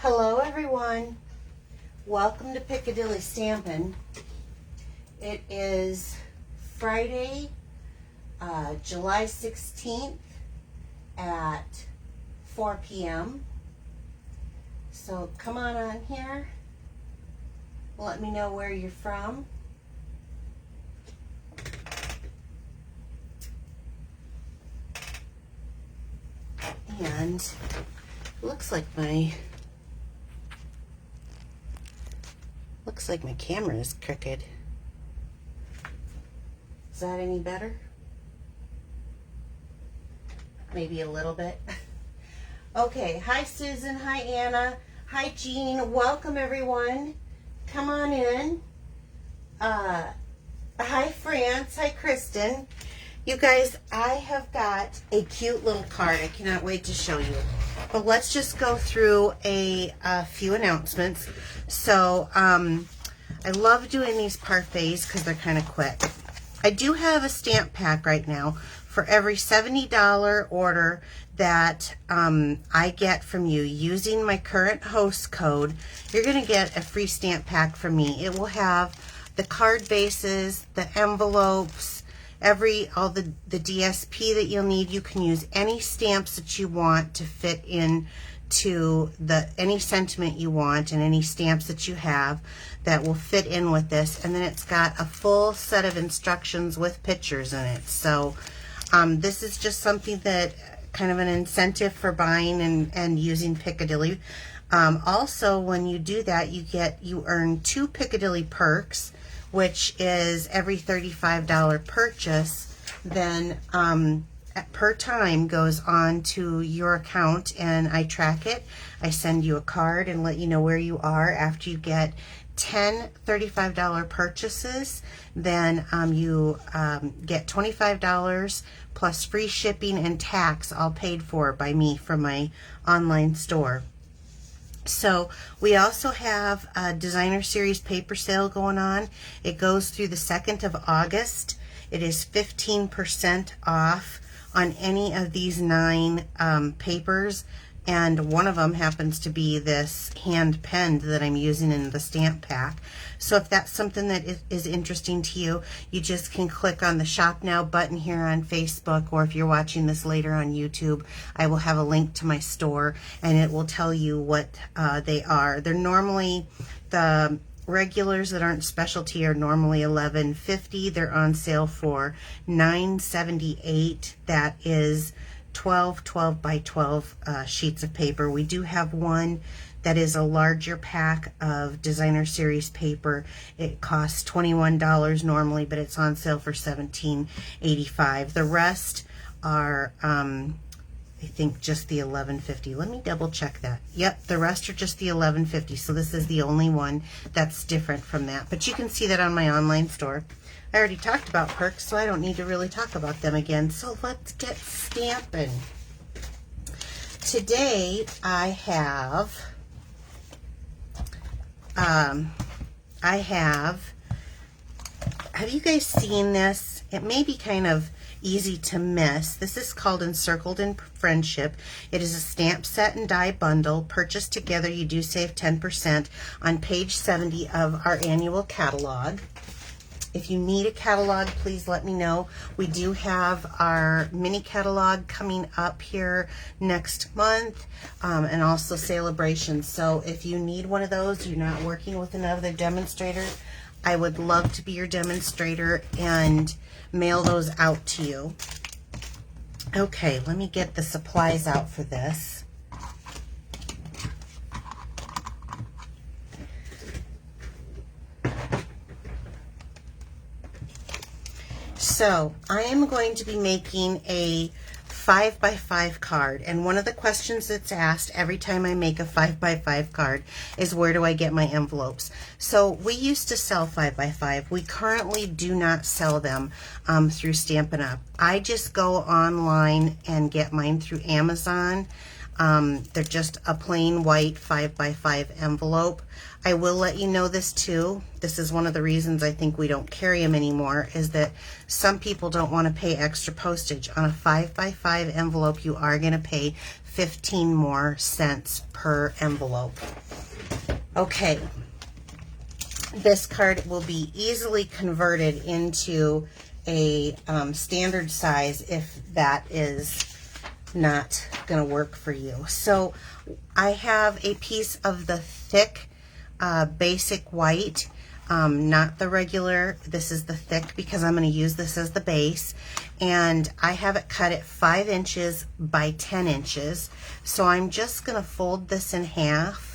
Hello everyone, welcome to Piccadilly Stampin'. It is Friday, July 16th at 4 p.m. So come on here, let me know where you're from. And looks like my camera is crooked. Is that any better? Maybe a little bit. Okay, hi Susan, hi Anna, hi Jean, welcome everyone. Come on in. Hi France, hi Kristen. You guys, I have got a cute little card. I cannot wait to show you. But let's just go through a few announcements. So, I love doing these parfaits because they're kind of quick. I do have a stamp pack right now. For every $70 order that I get from you using my current host code, you're going to get a free stamp pack from me. It will have the card bases, the envelopes, all the DSP that you'll need. You can use any stamps that you want to fit in to any sentiment you want, and any stamps that you have that will fit in with this. And then it's got a full set of instructions with pictures in it. So this is just something that kind of an incentive for buying and using Piccadilly. Also, when you do that, you earn 2 Piccadilly perks, which is every $35 purchase, then per time goes on to your account, and I track it. I send you a card and let you know where you are. After you get 10 $35 purchases, then you get $25 plus free shipping and tax, all paid for by me from my online store. So we also have a designer series paper sale going on. It goes through the 2nd of August. It is 15% off on any of these 9 papers, and one of them happens to be this hand penned that I'm using in the stamp pack. So if that's something that is interesting to you, you just can click on the Shop Now button here on Facebook, or if you're watching this later on YouTube, I will have a link to my store, and it will tell you what they are. They're normally, the regulars that aren't specialty are normally $11.50. They're on sale for $9.78. That is 12 by 12 sheets of paper. We do have one that is a larger pack of designer series paper. It costs $21 normally, but it's on sale for $17.85. The rest are I think just the $11.50. Let me double check that. Yep, the rest are just the $11.50. So this is the only one that's different from that. But you can see that on my online store. I already talked about perks, so I don't need to really talk about them again. So let's get stamping. Today I have you guys seen this? It may be kind of easy to miss. This is called Encircled in Friendship. It is a stamp set and die bundle. Purchased together, you do save 10% on page 70 of our annual catalog. If you need a catalog, please let me know. We do have our mini catalog coming up here next month, and also celebrations. So if you need one of those, you're not working with another demonstrator, I would love to be your demonstrator and mail those out to you. Okay, let me get the supplies out for this. So I am going to be making a 5x5 card, and one of the questions that's asked every time I make a 5x5 card is, where do I get my envelopes? So we used to sell 5x5. We currently do not sell them through Stampin' Up. I just go online and get mine through Amazon. They're just a plain white 5x5 envelope. I will let you know this too. This is one of the reasons I think we don't carry them anymore, is that some people don't want to pay extra postage. On a 5x5 envelope, you are going to pay 15 more cents per envelope. Okay. This card will be easily converted into a standard size if that is not going to work for you. So I have a piece of the thick basic white, not the regular. This is the thick because I'm going to use this as the base, and I have it cut at 5 inches by 10 inches. So I'm just going to fold this in half.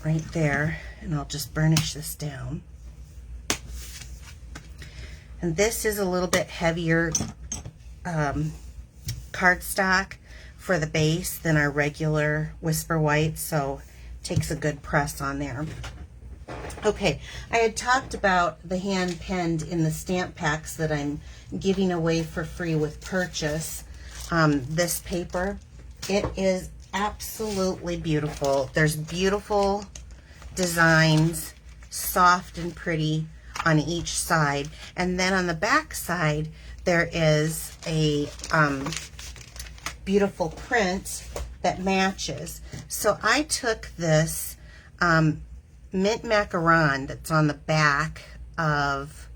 Right there, and I'll just burnish this down. And this is a little bit heavier cardstock for the base than our regular Whisper White, so it takes a good press on there. Okay, I had talked about the hand penned in the stamp packs that I'm giving away for free with purchase. This paper, it is absolutely beautiful. There's beautiful designs, soft and pretty on each side, and then on the back side there is a beautiful print that matches. So I took this mint macaron that's on the back of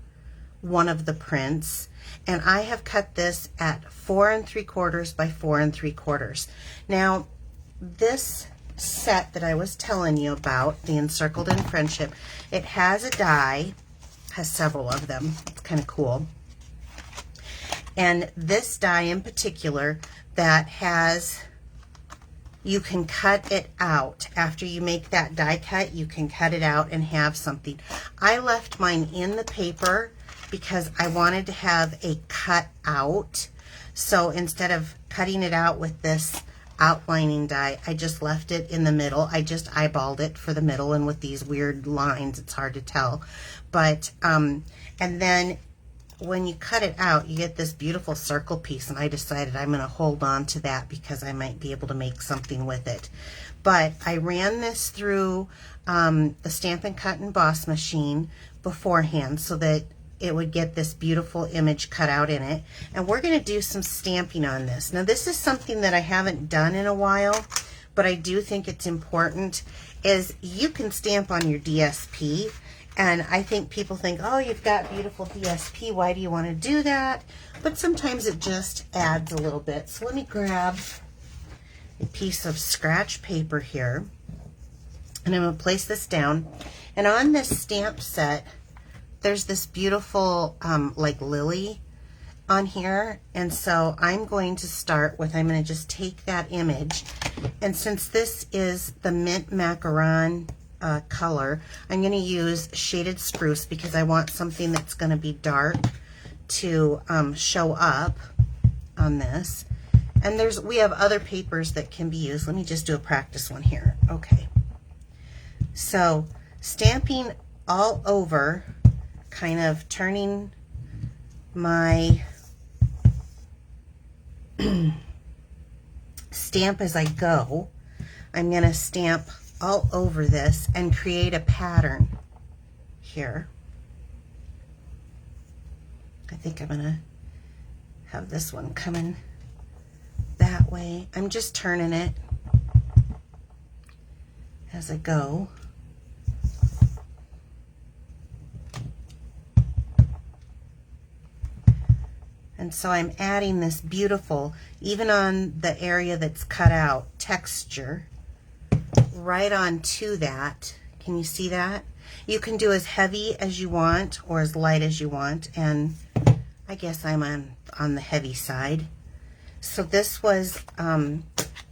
one of the prints, and I have cut this at 4 3/4 by 4 3/4. Now, this set that I was telling you about, the Encircled in Friendship, it has a die, has several of them. It's kind of cool. And this die in particular that has, you can cut it out. After you make that die cut, you can cut it out and have something. I left mine in the paper because I wanted to have a cut out. So instead of cutting it out with this outlining die, I just left it in the middle. I just eyeballed it for the middle, and with these weird lines, it's hard to tell. But, and then when you cut it out, you get this beautiful circle piece, and I decided I'm going to hold on to that because I might be able to make something with it. But I ran this through the Stampin' Cut and Emboss machine beforehand so that it would get this beautiful image cut out in it. And we're going to do some stamping on this. Now, this is something that I haven't done in a while, but I do think it's important, is you can stamp on your DSP. And I think people think, oh, you've got beautiful DSP, why do you want to do that? But sometimes it just adds a little bit. So let me grab a piece of scratch paper here, and I'm going to place this down. And on this stamp set, there's this beautiful like lily on here, and so I'm going to start with, I'm going to just take that image, and since this is the mint macaron color, I'm going to use shaded spruce because I want something that's going to be dark to show up on this. And we have other papers that can be used. Let me just do a practice one here. Okay, so stamping all over, kind of turning my stamp as I go. I'm going to stamp all over this and create a pattern here. I think I'm going to have this one coming that way. I'm just turning it as I go. And so I'm adding this beautiful, even on the area that's cut out, texture right onto that. Can you see that? You can do as heavy as you want or as light as you want, and I guess I'm on the heavy side. So this was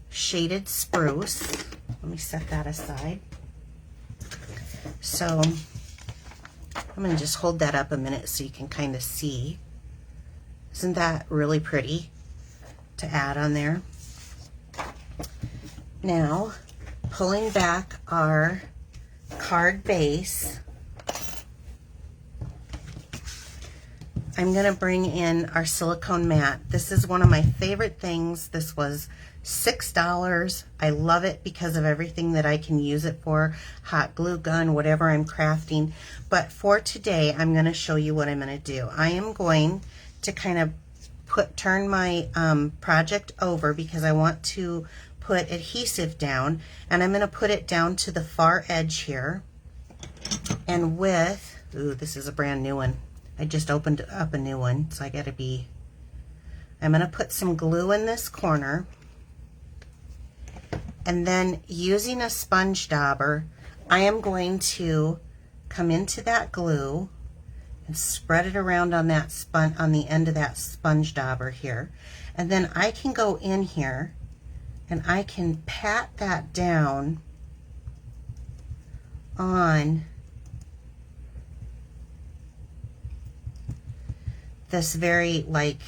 shaded spruce. Let me set that aside. So I'm going to just hold that up a minute so you can kind of see. Isn't that really pretty to add on there? Now, pulling back our card base, I'm going to bring in our silicone mat. This is one of my favorite things. This was $6. I love it because of everything that I can use it for, hot glue gun, whatever I'm crafting. But for today, I'm going to show you what I'm going to do. I am going to kind of turn my project over because I want to put adhesive down, and I'm going to put it down to the far edge here. And with, ooh, this is a brand new one. I just opened up a new one, so I got to be, I'm going to put some glue in this corner. And then using a sponge dauber, I am going to come into that glue and spread it around on that on the end of that sponge dauber here. And then I can go in here and I can pat that down on this very like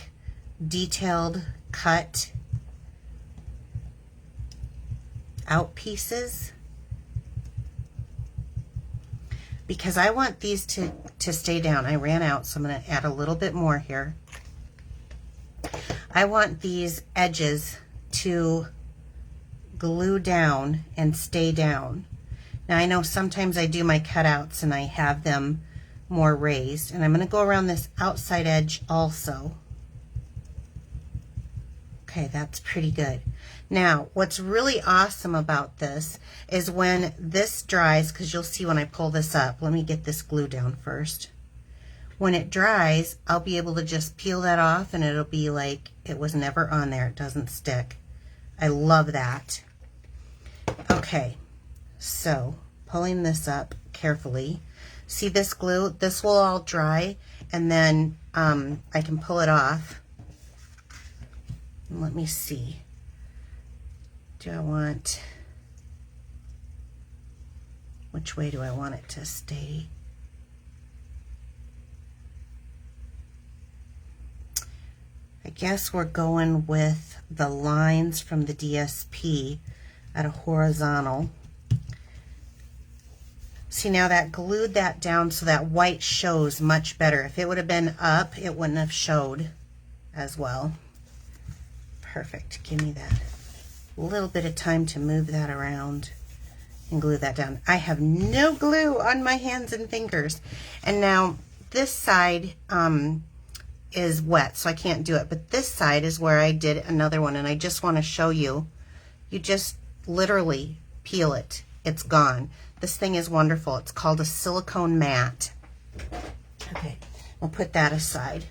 detailed cut out pieces, because I want these to stay down. I ran out, so I'm going to add a little bit more here. I want these edges to glue down and stay down. Now I know sometimes I do my cutouts and I have them more raised, and I'm going to go around this outside edge also. Okay, that's pretty good. Now, what's really awesome about this is when this dries, because you'll see when I pull this up, let me get this glue down first. When it dries, I'll be able to just peel that off and it'll be like it was never on there. It doesn't stick. I love that. Okay, so pulling this up carefully. See this glue? This will all dry, and then I can pull it off. Let me see. Do I want, which way do I want it to stay? I guess we're going with the lines from the DSP at a horizontal. See, now that glued that down so that white shows much better. If it would have been up, it wouldn't have showed as well. Perfect. Give me that. A little bit of time to move that around and glue that down. I have no glue on my hands and fingers. And now this side is wet, so I can't do it. But this side is where I did another one, and I just want to show you. You just literally peel it. It's gone. This thing is wonderful. It's called a silicone mat. Okay, we'll put that aside.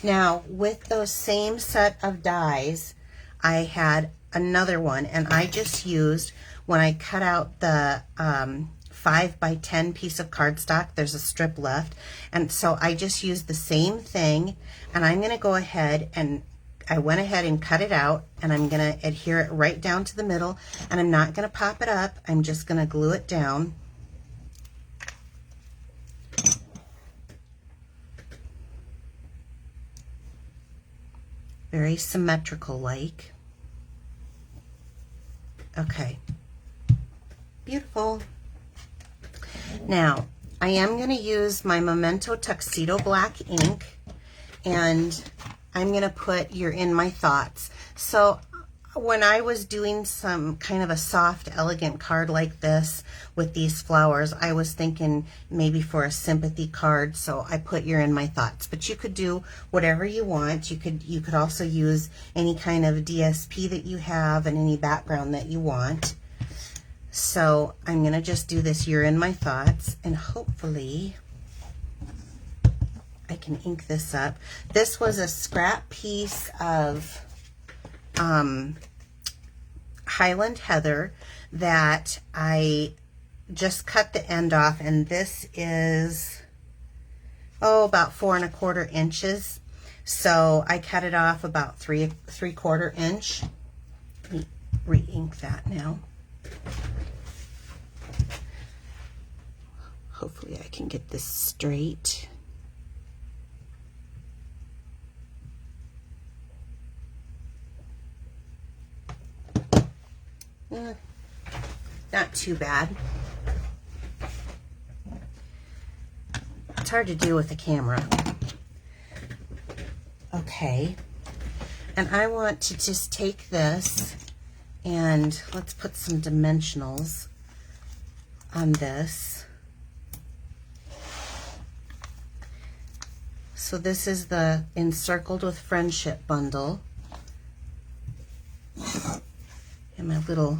Now, with those same set of dies, I had another one, and I just used, when I cut out the 5 by 10 piece of cardstock, there's a strip left, and so I just used the same thing, and I'm going to go ahead and I went ahead and cut it out, and I'm going to adhere it right down to the middle, and I'm not going to pop it up. I'm just going to glue it down. Very symmetrical like. Okay, beautiful. Now, I am going to use my Memento Tuxedo Black ink, and I'm going to put You're in My Thoughts. So when I was doing some kind of a soft, elegant card like this with these flowers, I was thinking maybe for a sympathy card, so I put You're in My Thoughts. But you could do whatever you want. You could also use any kind of DSP that you have and any background that you want. So I'm going to just do this You're in My Thoughts, and hopefully I can ink this up. This was a scrap piece of Highland Heather that I just cut the end off, and this is about 4 1/4 inches. So I cut it off about 3 3/4 inch. Let me re-ink that now. Hopefully I can get this straight. Not too bad. It's hard to do with the camera. Okay. And I want to just take this and let's put some dimensionals on this. So this is the Encircled with Friendship bundle. And my little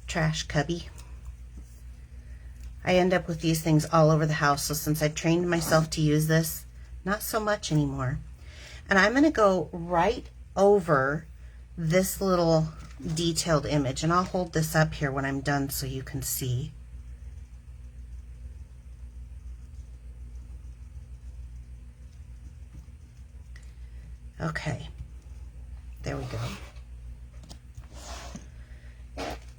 trash cubby. I end up with these things all over the house, so since I trained myself to use this, not so much anymore. And I'm going to go right over this little detailed image, and I'll hold this up here when I'm done so you can see. Okay, there we go.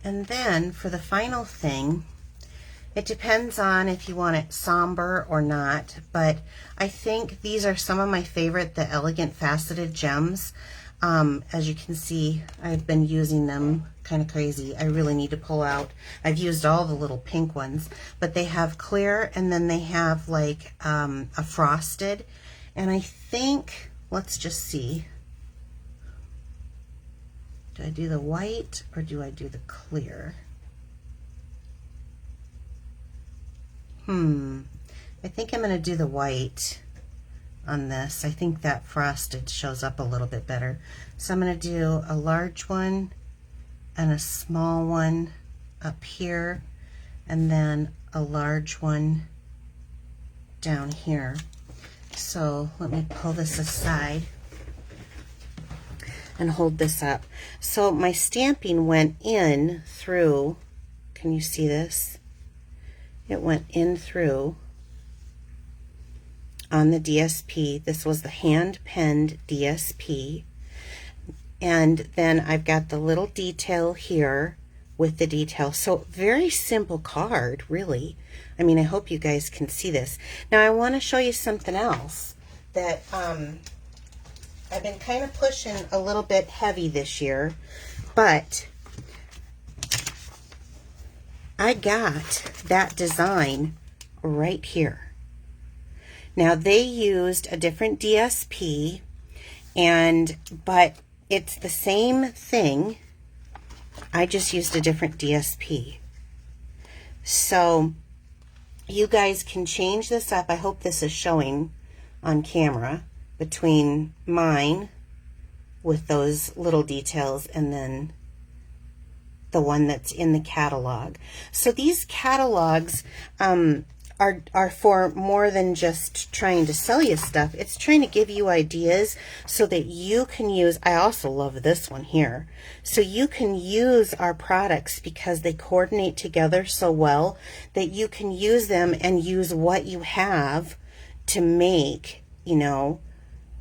And then for the final thing, it depends on if you want it somber or not, but I think these are some of my favorite, the Elegant Faceted Gems. As you can see, I've been using them kind of crazy. I really need to pull out. I've used all the little pink ones, but they have clear and then they have like a frosted. And I think, let's just see. Do I do the white or do I do the clear? I think I'm going to do the white on this. I think that frosted shows up a little bit better. So I'm going to do a large one and a small one up here, and then a large one down here. So let me pull this aside and hold this up. So my stamping went in through, can you see this? It went in through on the DSP. This was the hand-penned DSP. And then I've got the little detail here with the detail. So very simple card, really. I mean, I hope you guys can see this. Now I want to show you something else that I've been kind of pushing a little bit heavy this year, but I got that design right here. Now they used a different DSP, but it's the same thing. I just used a different DSP. So you guys can change this up. I hope this is showing on camera between mine with those little details and then the one that's in the catalog. So these catalogs are for more than just trying to sell you stuff. It's trying to give you ideas so that you can use, I also love this one here, so you can use our products because they coordinate together so well that you can use them and use what you have to make, you know.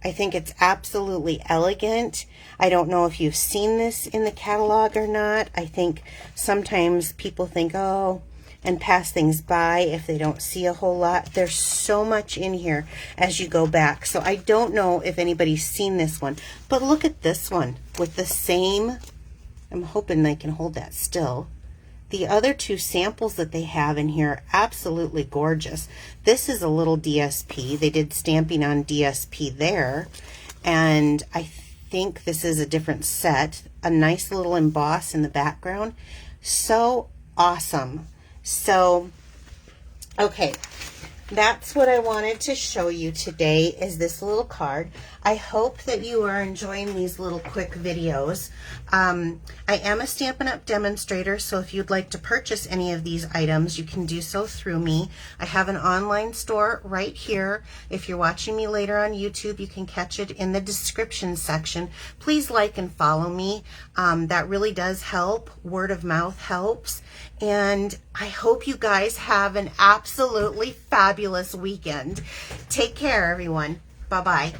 I think it's absolutely elegant. I don't know if you've seen this in the catalog or not. I think sometimes people think, oh, and pass things by if they don't see a whole lot. There's so much in here as you go back. So I don't know if anybody's seen this one, but look at this one with the same, I'm hoping they can hold that still. The other two samples that they have in here are absolutely gorgeous. This is a little DSP. They did stamping on DSP there. And I think this is a different set. A nice little emboss in the background. So awesome. So, okay. That's what I wanted to show you today is this little card. I hope that you are enjoying these little quick videos. I am a Stampin' Up! Demonstrator, so if you'd like to purchase any of these items, you can do so through me. I have an online store right here. If you're watching me later on YouTube, you can catch it in the description section. Please like and follow me. That really does help. Word of mouth helps. And I hope you guys have an absolutely fabulous weekend. Take care, everyone. Bye-bye.